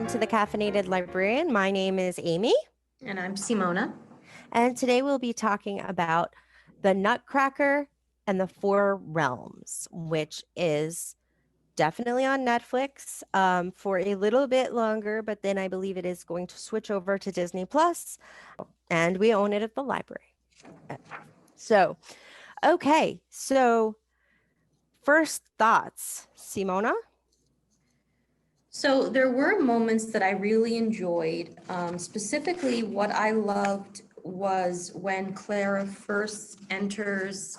welcome to the Caffeinated Librarian. My name is Amy, And I'm Simona. and today we'll be talking about the Nutcracker and the Four Realms, which is definitely on Netflix for a little bit longer, but then I believe it is going to switch over to Disney Plus, and we own it at the library. So, okay, so first thoughts, Simona? So there were moments that I really enjoyed. Specifically, what I loved was when Clara first enters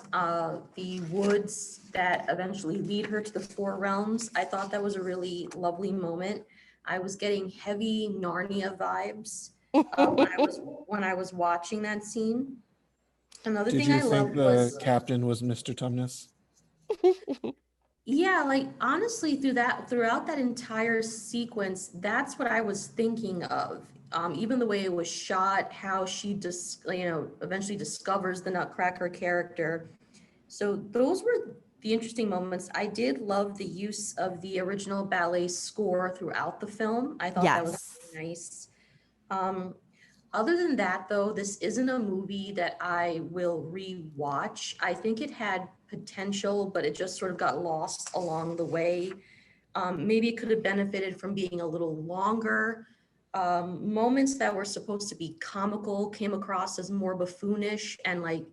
the woods that eventually lead her to the Four Realms. I thought that was a really lovely moment. I was getting heavy Narnia vibes when I was watching that scene. Another Did thing you I think loved the was captain was Mr. Tumnus? Yeah, like honestly, throughout that entire sequence, that's what I was thinking of. Even the way it was shot, how she just, eventually discovers the Nutcracker character. So those were the interesting moments. I did love the use of the original ballet score throughout the film. I thought that was Yes. really nice. Um, Other than that, though, this isn't a movie that I will re-watch. I think it had potential, but it just sort of got lost along the way. Maybe it could have benefited from being a little longer. Moments that were supposed to be comical came across as more buffoonish, and like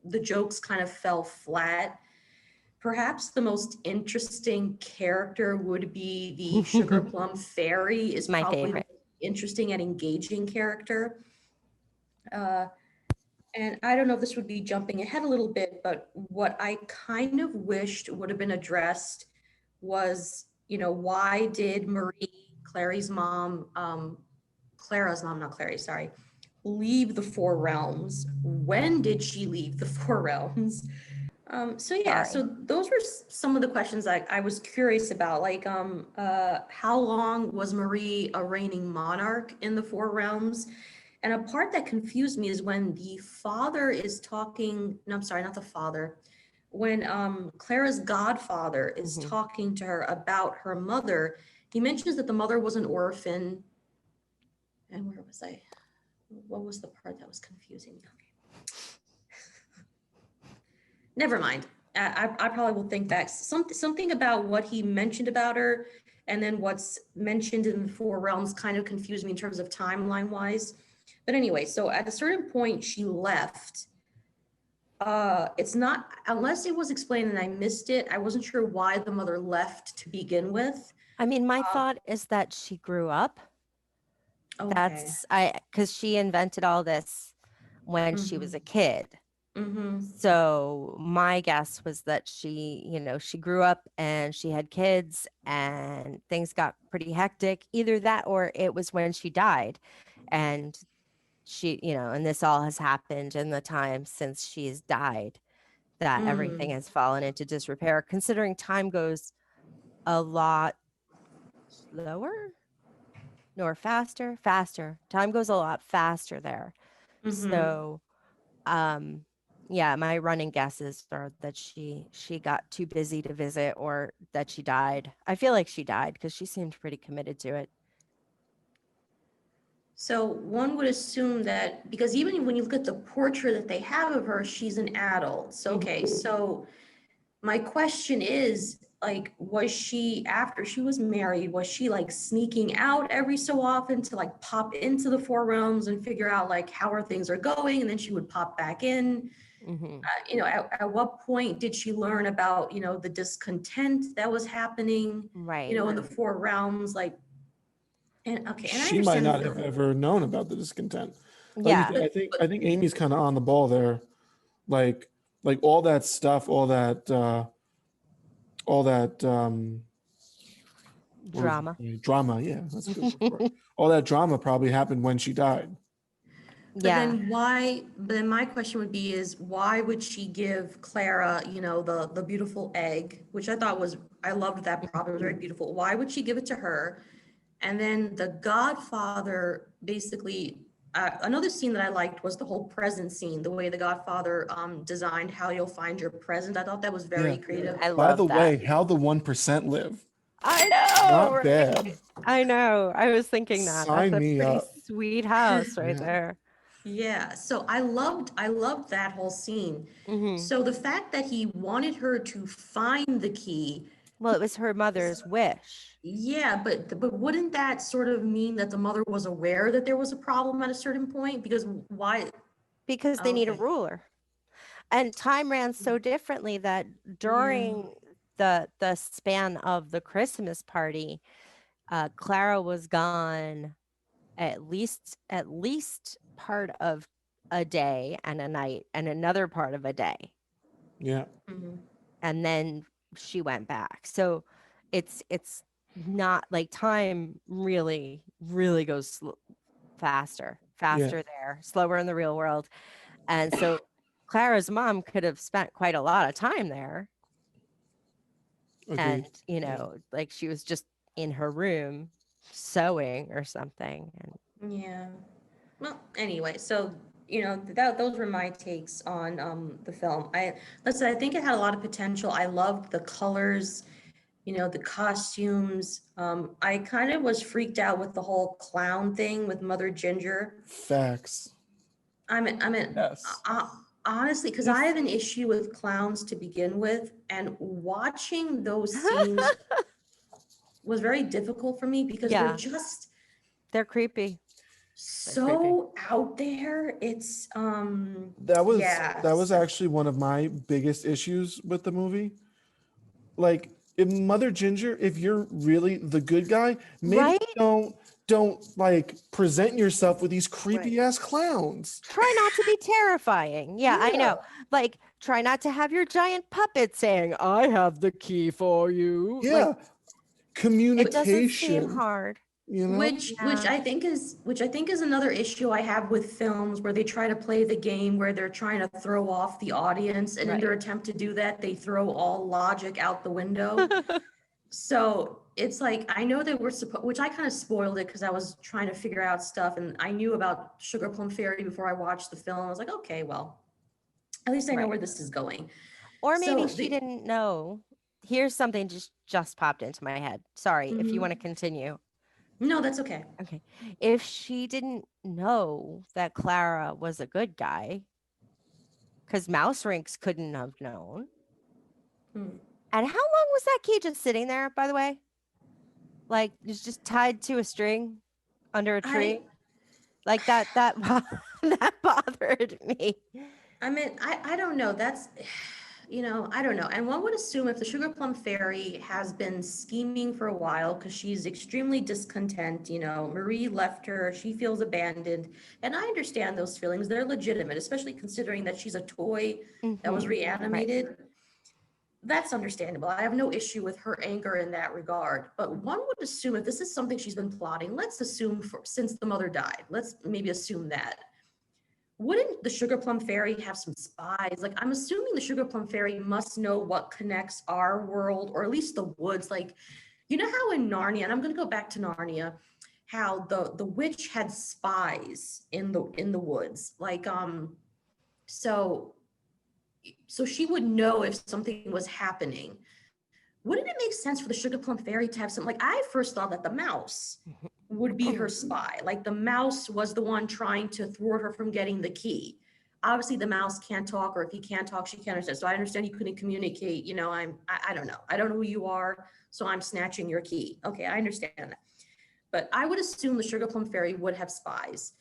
the jokes kind of fell flat. Perhaps the most interesting character would be the Sugar Plum Fairy, is My probably the favorite. most interesting and engaging character. Uh, and I don't know if this would be jumping ahead a little bit, but what I kind of wished would have been addressed was, why did Marie, Clara's mom, not Clary, sorry, leave the Four Realms? When did she leave the Four Realms? So Sorry. those were some of the questions I was curious about, like how long was Marie a reigning monarch in the Four Realms? And a part that confused me is when the father is talking, no, I'm sorry, not the father, when Clara's godfather is Mhm. talking to her about her mother, he mentions that the mother was an orphan. And where was I? What was the part that was confusing me? Never mind. I probably will think back. Something about what he mentioned about her and then what's mentioned in the Four Realms kind of confused me in terms of timeline wise. But anyway, so at a certain point she left. It's not, unless it was explained and I missed it, I wasn't sure why the mother left to begin with. I mean, my thought is that she grew up. Okay. Because she invented all this when she was a kid. Mm-hmm. So my guess was that she grew up and she had kids and things got pretty hectic. Either that or it was when she died. And and this all has happened in the time since she's died, that everything has fallen into disrepair, considering time goes a lot slower nor faster. Time goes a lot faster there. Mm-hmm. So, yeah, my running guesses are that she got too busy to visit or that she died. I feel like she died because she seemed pretty committed to it. So one would assume that, because even when you look at the portrait that they have of her, she's an adult. So, okay, so my question is, like, was she, after she was married, was she like sneaking out every so often to like pop into the Four Realms and figure out like how her things are going, and then she would pop back in? Hmm. At what point did she learn about, the discontent that was happening, Right. in the Four Realms? Like, and okay, and I She might understand the not have film, ever known about the discontent. Like Yeah. I think Amy's kind of on the ball there. Like all that stuff, all that what was Drama. it? Drama. Yeah, that's a good word for it. All that drama probably happened when she died. but Yeah. then why, but then my question would be is, why would she give Clara, the beautiful egg, which I thought was, I loved that prop, it was very beautiful. Why would she give it to her? And then the Godfather basically, another scene that I liked was the whole present scene, the way the Godfather designed how you'll find your present. I thought that was very Yeah. creative. I By love the that. way, how the 1% live? I know, Not right? bad. I know. I was thinking that. That's Sign a me pretty up. sweet house right Yeah. there. Yeah, so I loved that whole scene. Hmm. So the fact that he wanted her to find the key, Well, it was her mother's wish yeah, but wouldn't that sort of mean that the mother was aware that there was a problem at a certain point? Because why? because they need a Okay, ruler. And time ran so differently that yeah. during the span of the Christmas party, Clara was gone at least part of a day and a night and another part of a day, Yeah. Mhm. and then she went back. So it's not like time really goes faster Yeah. there, slower in the real world. And so Clara's mom could have spent quite a lot of time there, and Agreed. Yeah. like she was just in her room sewing or something. And Yeah. Well, anyway, so that those were my takes on the film. Listen, I think it had a lot of potential. I loved the colors, the costumes. I kind of was freaked out with the whole clown thing with Mother Ginger. Facts. I mean, Yes. honestly, because I he's have an issue with clowns to begin with, and watching those scenes was very difficult for me because they're yeah, just they're creepy. They're creepy. so out there. It's That yeah. was actually one of my biggest issues with the movie. Like, if Mother Ginger, if you're really the good guy, maybe Right? don't like present yourself with these Right. creepy ass clowns. Try not to be terrifying. Yeah, I Yeah. know. Like, try not to have your giant puppet saying, I have the key for you. Like, Yeah. it doesn't seem Communication, hard. you know? Which Yeah. I think is another issue I have with films where they try to play the game where they're trying to throw off the audience, and in their Right. attempt to do that, they throw all logic out the window. So it's like I know that we're supposed, which I kind of spoiled it because I was trying to figure out stuff, and I knew about Sugar Plum Fairy before I watched the film. I was like, okay, well, at least I know Right. where this is going. Or maybe So she the didn't know. Here's something just popped into my head. Sorry, if you want to mhm. continue. No, that's okay. Okay. If she didn't know that Clara was a good guy, because Mouse Rinks couldn't have known. Hmm. And how long was that key just sitting there, by the way? Like, it's just tied to a string under a I tree? Like that that bothered me. I mean, I don't know. That's, I don't know. And one would assume if the Sugar Plum Fairy has been scheming for a while because she's extremely discontent, Marie left her, she feels abandoned. And I understand those feelings. They're legitimate, especially considering that she's a toy that was Hmm. Right. reanimated. That's understandable. I have no issue with her anger in that regard. But one would assume if this is something she's been plotting, let's assume since the mother died, let's maybe assume that wouldn't the Sugar Plum Fairy have some spies? Like, I'm assuming the Sugar Plum Fairy must know what connects our world, or at least the woods. Like, how in Narnia, and I'm going to go back to Narnia, how the witch had spies in the woods. Like, so she would know if something was happening. Wouldn't it make sense for the Sugar Plum Fairy to have some? Like, I first thought that the mouse would be her spy. Like the mouse was the one trying to thwart her from getting the key. Obviously, the mouse can't talk, or if he can't talk, she can't understand. So I understand you couldn't communicate. I don't know. I don't know who you are, so I'm snatching your key. Okay, I understand that. But I would assume the Sugar Plum Fairy would have spies.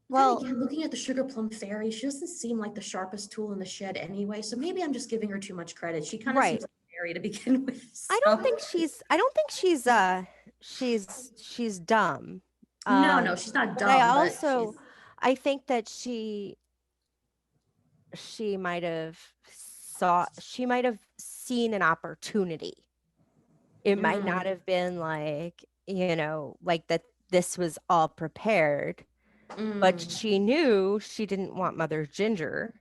But then Well, again, looking at the Sugar Plum Fairy, she doesn't seem like the sharpest tool in the shed anyway. So maybe I'm just giving her too much credit. She kind of seems right. like a fairy to begin with. I don't think she's dumb. No, she's not But I dumb, but she's also I think that she might have seen an opportunity. It might not mm, have been like that this was all prepared, but mm, she knew she didn't want Mother Ginger.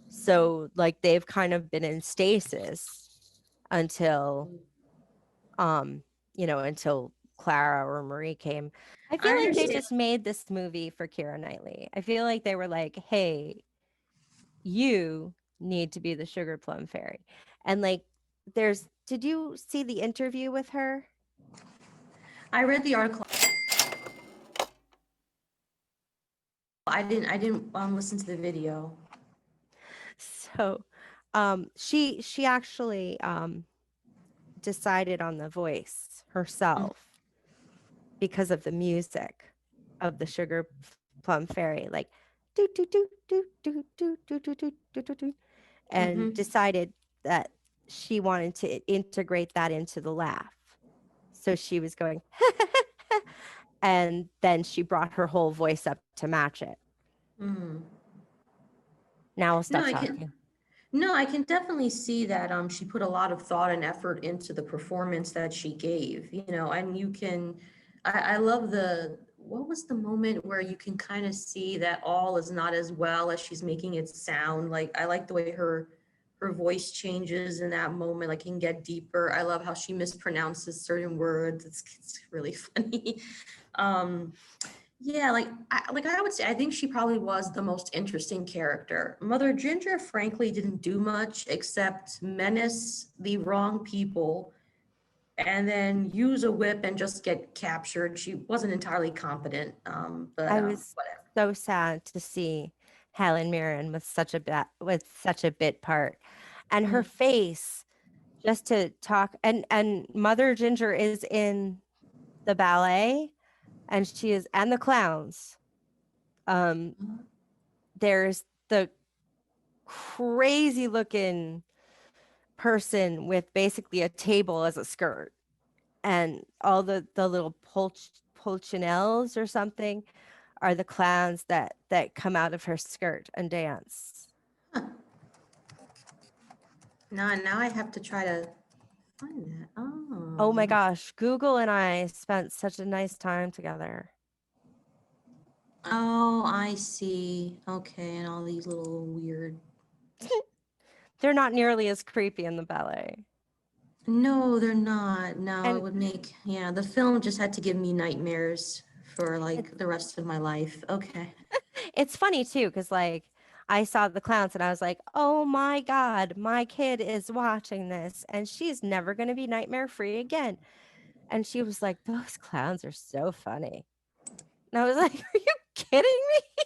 So like they've kind of been in stasis until um until Clara or Marie came. I I feel like they understand. just made this movie for Keira Knightley. I feel like they were like, hey, you need to be the Sugar Plum Fairy. And like there's did you see the interview with her? I read the article. I didn't listen to the video. So, she actually decided on the voice herself because of the music of the Sugar Plum Fairy, like do do do do do do do do do do do do, and Mm-hmm. decided that she wanted to integrate that into the laugh. So she was going, and then she brought her whole voice up to match it. Mm-hmm. Now I'll No, stop I can. talking. No, I can definitely see that she put a lot of thought and effort into the performance that she gave, and you can I love what was the moment where you can kind of see that all is not as well as she's making it sound. Like I like the way her voice changes in that moment, like can get deeper. I love how she mispronounces certain words. It's really funny. Um yeah, like I would say, I think she probably was the most interesting character. Mother Ginger, frankly, didn't do much except menace the wrong people and then use a whip and just get captured. She wasn't entirely competent, but I was whatever. so sad to see Helen Mirren with such a bit part, and her Mhm. face just to talk. And Mother Ginger is in the ballet, and she is and the clowns. Um, there's the crazy looking person with basically a table as a skirt, and all the little pulchinelles or something are the clowns that come out of her skirt and dance. Huh. Now I have to try to find that. Oh my Oh. gosh, Google and I spent such a nice time together. Oh, I see. Okay, and all these little weird. They're not nearly as creepy in the ballet. No, they're not. No, it And would make, yeah, the film just had to give me nightmares for it's like the rest of my life. Okay. it's funny too, because like I saw the clowns and I was like, oh my God, my kid is watching this and she's never gonna be nightmare free again. And she was like, those clowns are so funny. And I was like, are you kidding me?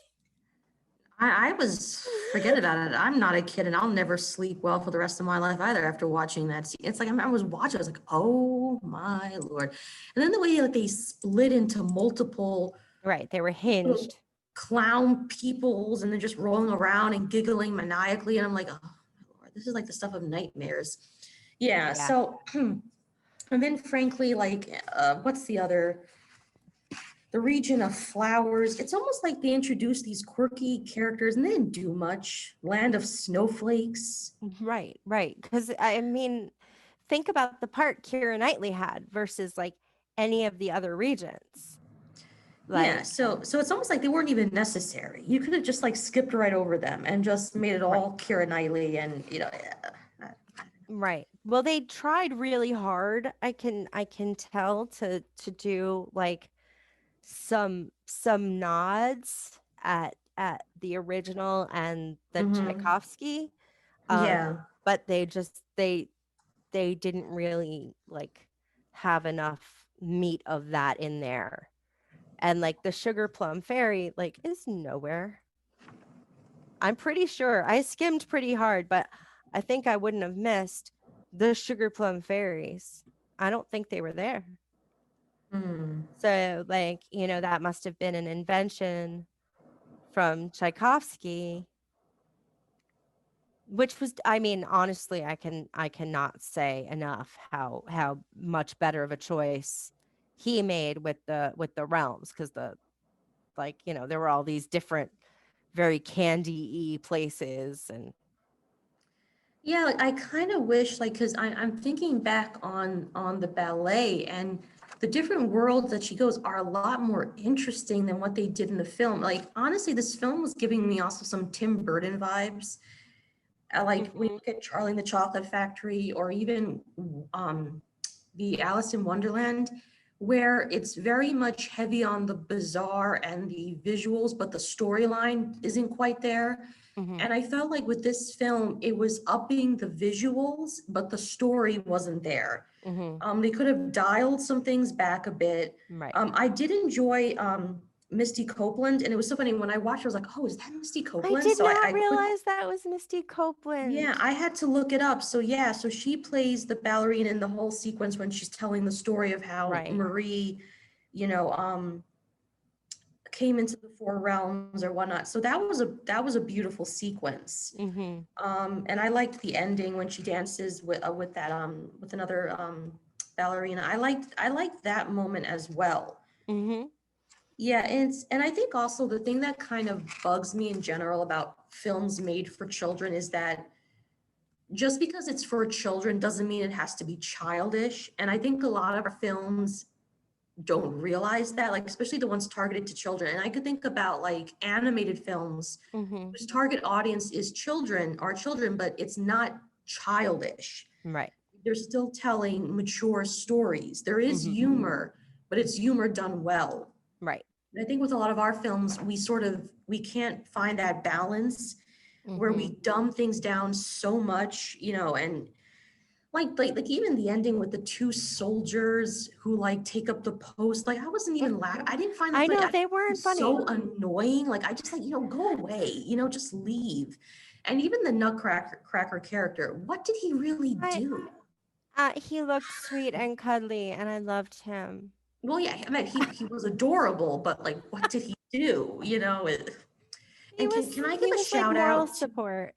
I was, forget about it. I'm not a kid and I'll never sleep well for the rest of my life either after watching that scene. It's like I was watching, I was like, oh my Lord. And then the way like they split into multiple Right. They were little hinged. clown peoples and then just rolling around and giggling maniacally. And I'm like, oh my Lord, this is like the stuff of nightmares. Yeah. Yeah. So, and then frankly, like, what's the region of flowers? It's almost like they introduced these quirky characters and they didn't do much. Land of snowflakes. Right. Right. Because I mean, think about the part Keira Knightley had versus like any of the other regions. Yeah, Like, so it's almost like they weren't even necessary. You could have just like skipped right over them and just made it right. all Keira Knightley and Right. Well, they tried really hard. I can tell to do like some nods at the original and the mm-hmm. Tchaikovsky. Yeah. But they didn't really like have enough meat of that in there. And like the Sugar Plum Fairy like is nowhere. I'm pretty sure I skimmed pretty hard, but I think I wouldn't have missed the Sugar Plum Fairies. I don't think they were there. Hmm. So like, that must have been an invention from Tchaikovsky, which was, I mean, honestly, I cannot say enough how much better of a choice he made with the realms, because the like, there were all these different very candy-y places. And Yeah, like I kind of wish, like, because I'm thinking back on the ballet and the different worlds that she goes are a lot more interesting than what they did in the film. Like, honestly, this film was giving me also some Tim Burton vibes. Like when you Mhm. look at Charlie and the Chocolate Factory or even um, the Alice in Wonderland, where it's very much heavy on the bizarre and the visuals, but the storyline isn't quite there. Mhm. And I felt like with this film, it was upping the visuals, but the story wasn't there. Mhm. They could have dialed some things back a bit. Right. I did enjoy Misty Copeland, and it was so funny when I watched. I was like, "Oh, is that Misty I Copeland?" did So not I realize that was Misty Copeland. yeah, I had to look it up. So yeah, so she plays the ballerina in the whole sequence when she's telling the story of how Right. Marie, you know, came into the four realms or whatnot. So that was a beautiful sequence. Mhm. And I liked the ending when she dances with that with another ballerina. I liked that moment as well. Mhm. Yeah, and I think also the thing that kind of bugs me in general about films made for children is that just because it's for children doesn't mean it has to be childish. And I think a lot of our films don't realize that, like especially the ones targeted to children. And I could think about like animated films Mhm. whose target audience is children, are children, but it's not childish. Right. They're still telling mature stories. There is Mhm. humor, but it's humor done well. Right. And I think with a lot of our films, we can't find that balance where we Mhm. dumb things down so much, and like even the ending with the two soldiers who like take up the post, like I wasn't even laughing. I didn't find I it know like they weren't funny. so annoying. Like I just like, go away, just leave. And even the Nutcracker character, what did he really do? He looked sweet and cuddly, and I loved him. Well, yeah, I mean he was adorable, but like what did he do? He And was can I give he a was like shout moral out to, support.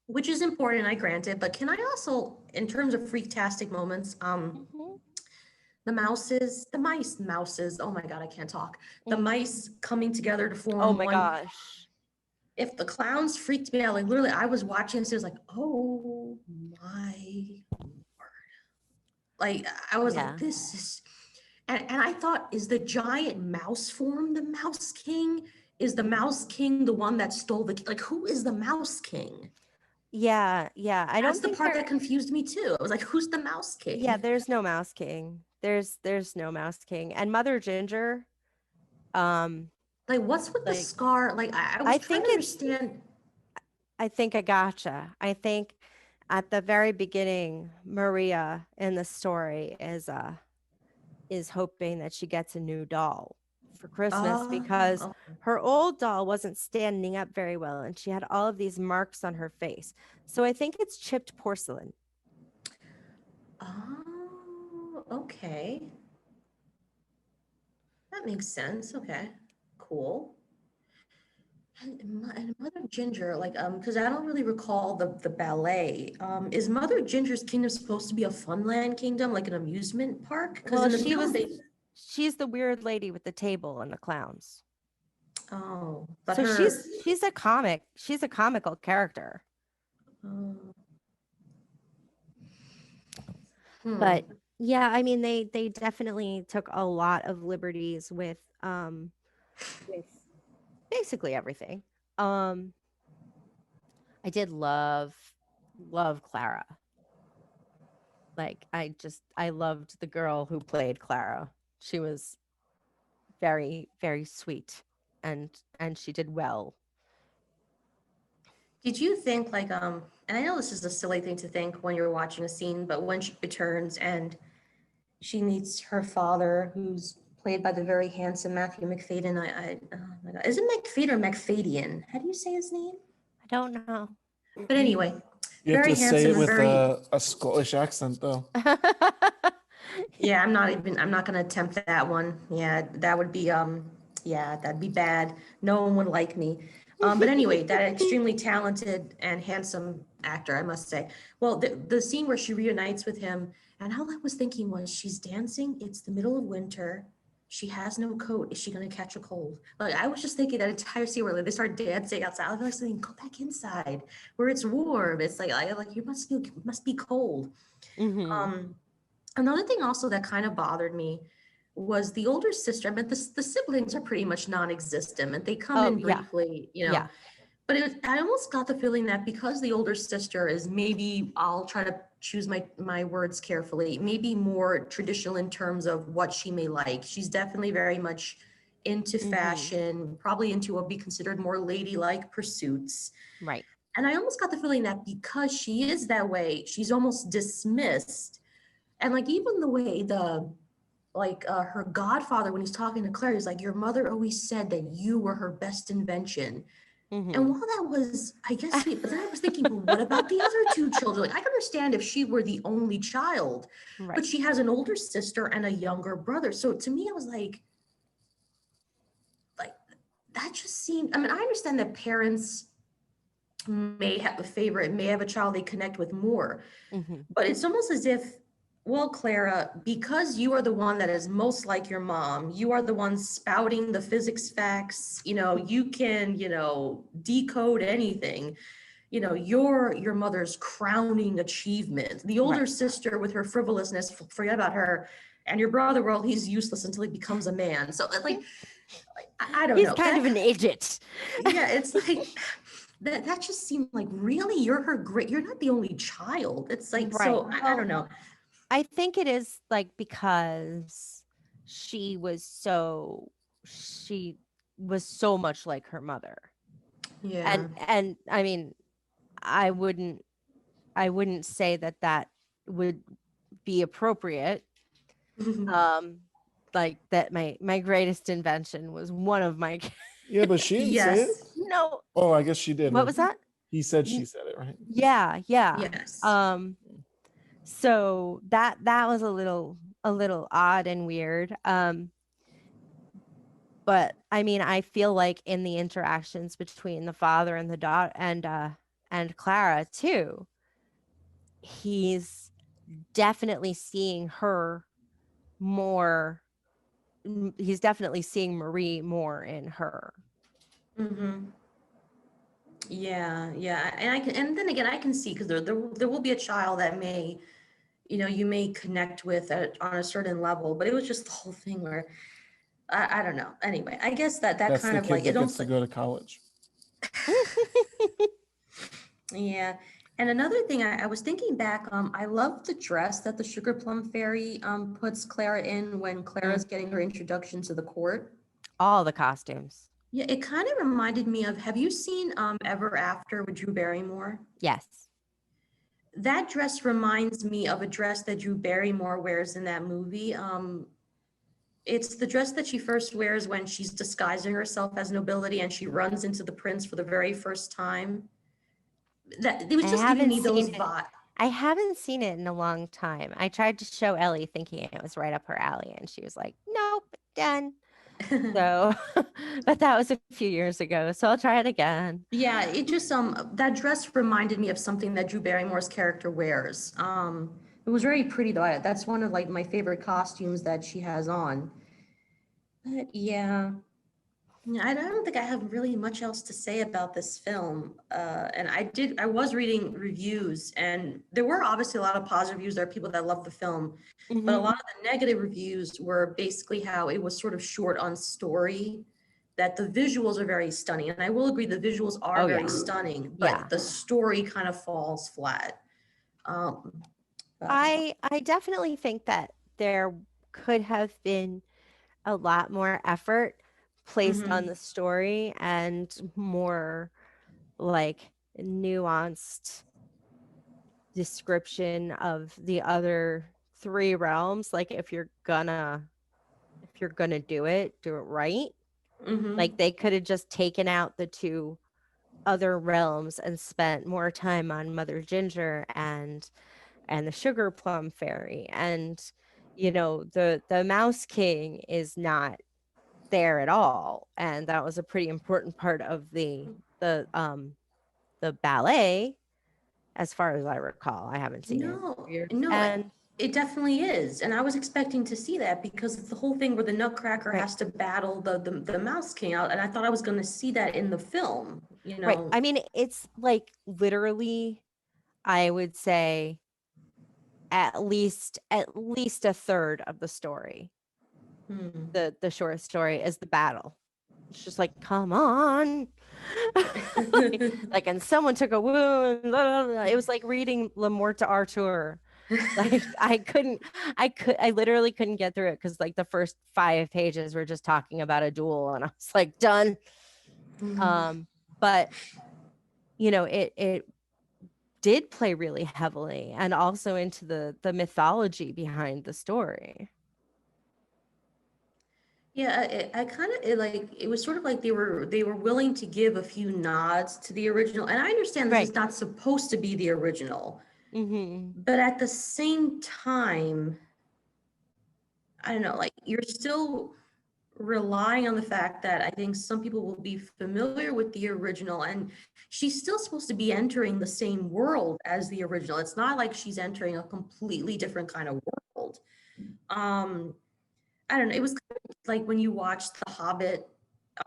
which is important, I grant it, but can I also, in terms of freaktastic moments, Mhm. the mice, oh my God, I can't talk. The mice coming together to Oh form my one. gosh. If the clowns freaked me out, like literally I was watching and so it was like, oh my Lord. Like I was Yeah. like, this is, and I thought, is the giant mouse form the Mouse King? Is the Mouse King the one that stole like who is the Mouse King? Yeah, yeah. I That's don't the think part there that confused me too. I was like, who's the Mouse yeah, King? there's no Mouse King. There's no Mouse King. And Mother Ginger, um, Like, what's with the like scar? Like, I was I trying think to it's understand. I think I gotcha. I think at the very beginning, Maria in the story is hoping that she gets a new doll for Christmas because Okay. her old doll wasn't standing up very well and she had all of these marks on her face. So I think it's chipped porcelain. Oh, okay. That makes sense. Okay, cool. And Mother Ginger, like, because I don't really recall the ballet. Is Mother Ginger's kingdom supposed to be a funland kingdom, like an amusement park? Because Well, in the film she's the weird lady with the table and the clowns. but So her, she's a comical character. oh, But yeah, I mean they definitely took a lot of liberties with basically everything. Um I did love Clara. Like I loved the girl who played Clara. She was very very sweet and she did well. Did you think like and I know this is a silly thing to think when you're watching a scene, but when she returns and she meets her father, who's played by the very handsome Matthew McFadden. Oh my God, is it McFadden or McFadyen? How do you say his name? I don't know. But anyway, You have very to say handsome it and with very, a Scottish accent, though. yeah, I'm not gonna attempt that one. Yeah, that would be, yeah, that'd be bad. No one would like me. But anyway, that extremely talented and handsome actor, I must say. Well, the scene where she reunites with him, and all I was thinking was, she's dancing, it's the middle of winter, she has no coat, is she gonna catch a cold? Like, I was just thinking that entire scene where like, they start dancing outside, I was like saying, go back inside, where it's warm. It's like, you must be cold. Mhm. Um, Another thing also that kind of bothered me was the older sister. I mean, the siblings are pretty much non-existent, and they come Oh in yeah. briefly, Yeah. but I almost got the feeling that because the older sister is maybe, I'll try to choose my words carefully, maybe more traditional in terms of what she may like. She's definitely very much into fashion, probably into what would be considered more ladylike pursuits. Right. And I almost got the feeling that because she is that way, she's almost dismissed. And like even the way her godfather, when he's talking to Claire, he's like, your mother always said that you were her best invention. And while that was, I guess, sweet, but then I was thinking, well, what about the other two children? Like, I can understand if she were the only child, Right. but she has an older sister and a younger brother. So to me, I was like, that just seemed, I mean, I understand that parents may have a favorite, may have a child they connect with more, but it's almost as if, well, Clara, because you are the one that is most like your mom, you are the one spouting the physics facts, you can, decode anything, your mother's crowning achievement. The older Right. sister with her frivolousness, forget about her. And your brother, well, he's useless until he becomes a man. So like I don't He's know. kind of an idiot. Yeah, it's like that just seemed like, really, you're her great, you're not the only child. It's like, Right. so I don't know. I think it is like because she was so much like her mother. Yeah. And I mean, I wouldn't say that would be appropriate. Like that my greatest invention was one of my Yeah, but she didn't say it. Yes. no. Oh, I guess she did. What was that? He said she said it, right? Yeah. Yes. So that was a little odd and weird. But I mean, I feel like in the interactions between the father and the daughter and Clara too, he's definitely seeing her more. He's definitely seeing Marie more in her. Yeah, yeah. And then again, I can see, because there will be a child that may, you may connect with on a certain level, but it was just the whole thing where I don't know. Anyway, I guess that That's kind the of kid like that it gets to almost, go to college. yeah. And another thing, I was thinking back, I love the dress that the Sugar Plum Fairy puts Clara in when Clara's getting her introduction to the court. All the costumes. Yeah, it kind of reminded me of, have you seen Ever After with Drew Barrymore? Yes. That dress reminds me of a dress that Drew Barrymore wears in that movie. It's the dress that she first wears when she's disguising herself as nobility and she runs into the prince for the very first time. That it was I just giving haven't me those seen it. vibes. I haven't seen it in a long time. I tried to show Ellie thinking it was right up her alley, and she was like, "Nope, done." So, but that was a few years ago, so I'll try it again. Yeah, it just that dress reminded me of something that Drew Barrymore's character wears. It was very pretty though. That's one of like my favorite costumes that she has on. But yeah, I don't think I have really much else to say about this film. And I was reading reviews, and there were obviously a lot of positive reviews. There are people that love the film, but a lot of the negative reviews were basically how it was sort of short on story, that the visuals are very stunning. And I will agree, the visuals are Oh, very yeah. stunning, Yeah. but the story kind of falls flat. But, I definitely think that there could have been a lot more effort placed on the story and more like nuanced description of the other three realms. Like if you're gonna do it right. Like they could have just taken out the two other realms and spent more time on Mother Ginger and the Sugar Plum Fairy. And the Mouse King is not there at all, and that was a pretty important part of the ballet, as far as I recall. I haven't seen it no, in years. no, And it definitely is. And I was expecting to see that because it's the whole thing where the Nutcracker right, has to battle the Mouse King out. And I thought I was going to see that in the film, right. I mean, it's like literally, I would say at least a third of the story. The short story is the battle. It's just like, come on. Like, and someone took a wound. Blah, blah, blah. It was like reading Le Mort d'Arthur. Like I literally couldn't get through it because like the first 5 pages were just talking about a duel, and I was like, done. But you know, it did play really heavily and also into the mythology behind the story. Yeah, I kind of like it was sort of like they were willing to give a few nods to the original, and I understand this Right. is not supposed to be the original, Mm-hmm. but at the same time, I don't know, like you're still relying on the fact that I think some people will be familiar with the original, and she's still supposed to be entering the same world as the original. It's not like she's entering a completely different kind of world. Um, I don't know. It was kind of like when you watch The Hobbit,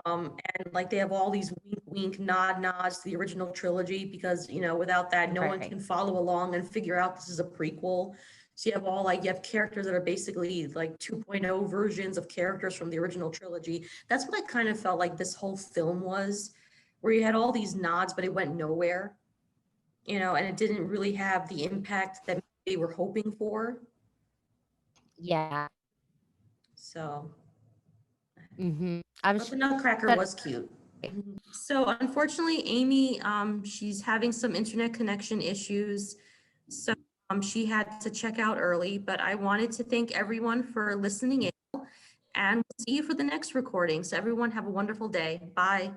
and like they have all these wink, wink, nod, nods to the original trilogy because without that, no one Right. can follow along and figure out this is a prequel. So you have characters that are basically like 2.0 versions of characters from the original trilogy. That's what I kind of felt like this whole film was, where you had all these nods, but it went nowhere, and it didn't really have the impact that they were hoping for. Yeah. So. Mm-hmm. I'm But sure the Nutcracker that was cute. So unfortunately, Amy, she's having some internet connection issues. So she had to check out early, but I wanted to thank everyone for listening in, and we'll see you for the next recording. So everyone have a wonderful day. Bye.